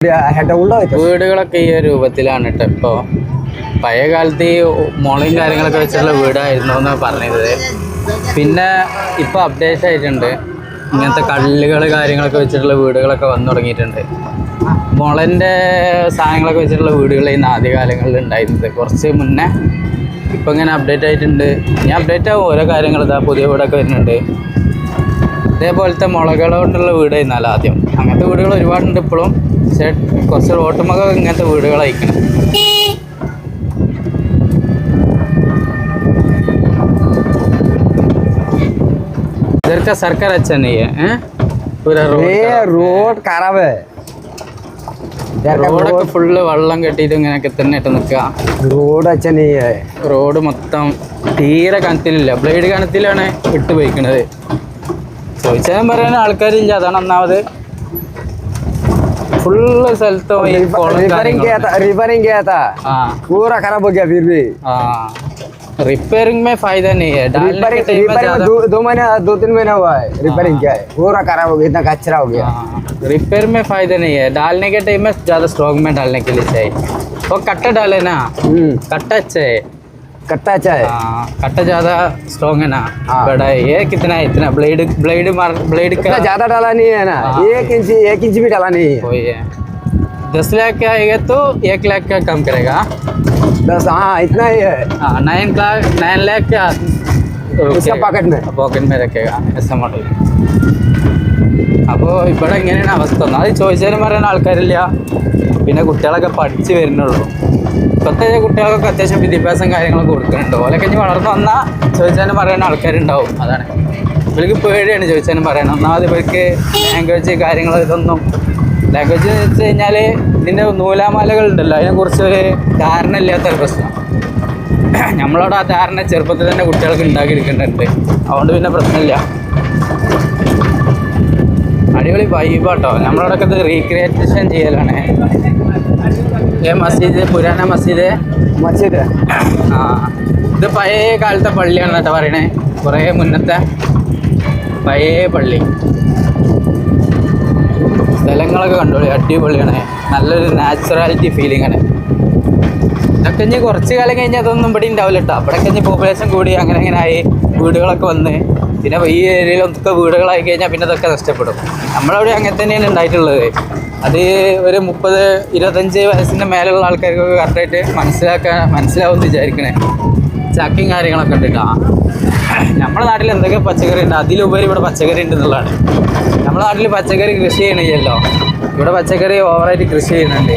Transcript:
വീടുകളൊക്കെ ഈ ഒരു രൂപത്തിലാണ് കേട്ടോ. ഇപ്പോൾ പഴയ കാലത്ത് ഈ മുളയും കാര്യങ്ങളൊക്കെ വെച്ചുള്ള വീടായിരുന്നു എന്ന് പറഞ്ഞത്. പിന്നെ ഇപ്പോൾ അപ്ഡേറ്റ് ആയിട്ടുണ്ട്, ഇങ്ങനത്തെ കല്ലുകൾ കാര്യങ്ങളൊക്കെ വെച്ചിട്ടുള്ള വീടുകളൊക്കെ വന്നു തുടങ്ങിയിട്ടുണ്ട്. മുളൻ്റെ സാധനങ്ങളൊക്കെ വെച്ചിട്ടുള്ള വീടുകളായിരുന്നു ആദ്യകാലങ്ങളിൽ ഉണ്ടായിരുന്നത്, കുറച്ച് മുന്നേ. ഇപ്പം ഇങ്ങനെ അപ്ഡേറ്റ് ആയിട്ടുണ്ട്. ഇനി അപ്ഡേറ്റ് ആവും ഓരോ കാര്യങ്ങൾ. ഇതാ പുതിയ വീടൊക്കെ വരുന്നുണ്ട്. ഇതേപോലത്തെ മുളകൾ കൊണ്ടുള്ള വീടായിരുന്നല്ലോ ആദ്യം. അങ്ങനത്തെ വീടുകൾ ഒരുപാടുണ്ട് ഇപ്പോഴും. പക്ഷേ കുറച്ച് റോട്ടുമൊക്കെ ഇങ്ങനത്തെ വീടുകളായിരിക്കണം. इधर का सरकार अच्छा नहीं है, पूरा रोड खराब है. റോഡൊക്കെ ഫുള്ള് വെള്ളം കെട്ടിയിട്ട് ഇങ്ങനെയൊക്കെ തന്നെ ഇട്ട് നിൽക്കുക. റോഡ് അച്ഛൻ റോഡ് മൊത്തം തീരെ കനത്തിലില്ല, ബ്ലേഡ് കനത്തിലാണ് ഇട്ട് പോയിക്കണത്. ചോദിച്ചാൽ പറയാൻ ആൾക്കാരില്ല, അതാണ് ഒന്നാമത്. ഫുള്ള് സ്ഥലത്തും रिपेयरिंग किया था, पूरा खराब हो गया. फिर भी रिपेयरिंग में फायदा नहीं है. दो तीन महीना हुआ है रिपेयरिंग किया है, पूरा खराब हो गया, इतना कचरा हो गया. रिपेयर में फायदा नहीं है. डालने के टाइम में ज्यादा स्ट्रॉन्ग में डालने के लिए चाहिए. वो कट्टा डाले ना, कट्टा अच्छा है. कट्टा अच्छा है. कट्टा ज्यादा स्ट्रॉन्ग है ना, बड़ा है. ये कितना है, इतना ब्लेड का ज्यादा डाला नहीं है ना. 1 इंच भी डाला नहीं है. वही है. 10 लाख का आएगा तो 1 लाख का कम करेगा. 10, हाँ इतना ही है. 9 लाख का उसका पॉकेट में रखेगा, ऐसा मॉडल. അപ്പോൾ ഇവിടെ ഇങ്ങനെയാണ് അവസ്ഥ. അത് ചോദിച്ചാലും പറയാൻ ആൾക്കാരില്ല. പിന്നെ കുട്ടികളൊക്കെ പഠിച്ച് വരുന്നുള്ളൂ. ഇപ്പോഴത്തെ കുട്ടികൾക്കൊക്കെ അത്യാവശ്യം വിദ്യാഭ്യാസം കാര്യങ്ങളൊക്കെ കൊടുക്കുന്നുണ്ട്. ഓലൊക്കെ ഇനി വളർന്നു വന്നാൽ ചോദിച്ചാലും പറയാൻ ആൾക്കാരുണ്ടാവും. അതാണ് ഇവർക്ക് പേടിയാണ് ചോദിച്ചാലും പറയണം. ഒന്നാമത് ഇവർക്ക് ലാംഗ്വേജ് കാര്യങ്ങൾ ഇതൊന്നും. ലാംഗ്വേജ് എന്ന് വെച്ച് കഴിഞ്ഞാൽ ഇതിൻ്റെ നൂലാമാലകളുണ്ടല്ലോ, അതിനെക്കുറിച്ച് ഒരു ധാരണ ഇല്ലാത്തൊരു പ്രശ്നം. നമ്മളോട് ആ ധാരണ ചെറുപ്പത്തിൽ തന്നെ കുട്ടികൾക്ക് ഉണ്ടാക്കിയെടുക്കുന്നുണ്ട്. അതുകൊണ്ട് പിന്നെ പ്രശ്നമില്ല. അടിപൊളി വൈബാട്ടോ. നമ്മളോടൊക്കെ ഇത് റീക്രിയേഷൻ ചെയ്യലാണ്. മസ്ജിദ്, പുരാന മസ്ജിദ്. ഇത് പഴയ കാലത്തെ പള്ളിയാണ് കേട്ടോ പറയണേ. കുറേ മുന്നത്തെ പഴയ പള്ളി. സ്ഥലങ്ങളൊക്കെ കണ്ടോളി, അടിപൊളിയാണ്. നല്ലൊരു നാച്ചുറാലിറ്റി ഫീലിംഗ് ആണ്. ഇതൊക്കെ ഇനി കുറച്ച് കാലം കഴിഞ്ഞാൽ അതൊന്നും ഇവിടെ ഉണ്ടാവില്ല കേട്ടോ. അവിടെ കഴിഞ്ഞ് പോപ്പുലേഷൻ കൂടി അങ്ങനെ ആയി, വീടുകളൊക്കെ വന്ന് പിന്നെ ഈ ഏരിയയിലൊക്കെ വീടുകളായി കഴിഞ്ഞാൽ പിന്നെ ഇതൊക്കെ നഷ്ടപ്പെടും. നമ്മളവിടെ അങ്ങനെ തന്നെയാണ് ഉണ്ടായിട്ടുള്ളത്. അത് ഒരു 30-25 വയസ്സിൻ്റെ മേലുള്ള ആൾക്കാർക്കൊക്കെ കറക്റ്റായിട്ട് മനസ്സിലാവുമെന്ന് വിചാരിക്കണേ. ചക്കയും കാര്യങ്ങളൊക്കെ ഉണ്ട് കേട്ടോ. നമ്മുടെ നാട്ടിൽ എന്തൊക്കെ പച്ചക്കറി ഉണ്ട്, അതിലുപരി ഇവിടെ പച്ചക്കറി ഉണ്ട് എന്നുള്ളതാണ്. നമ്മുടെ നാട്ടിൽ പച്ചക്കറി കൃഷി ചെയ്യണില്ലല്ലോ, ഇവിടെ പച്ചക്കറി ഓവറായിട്ട് കൃഷി ചെയ്യുന്നുണ്ട്.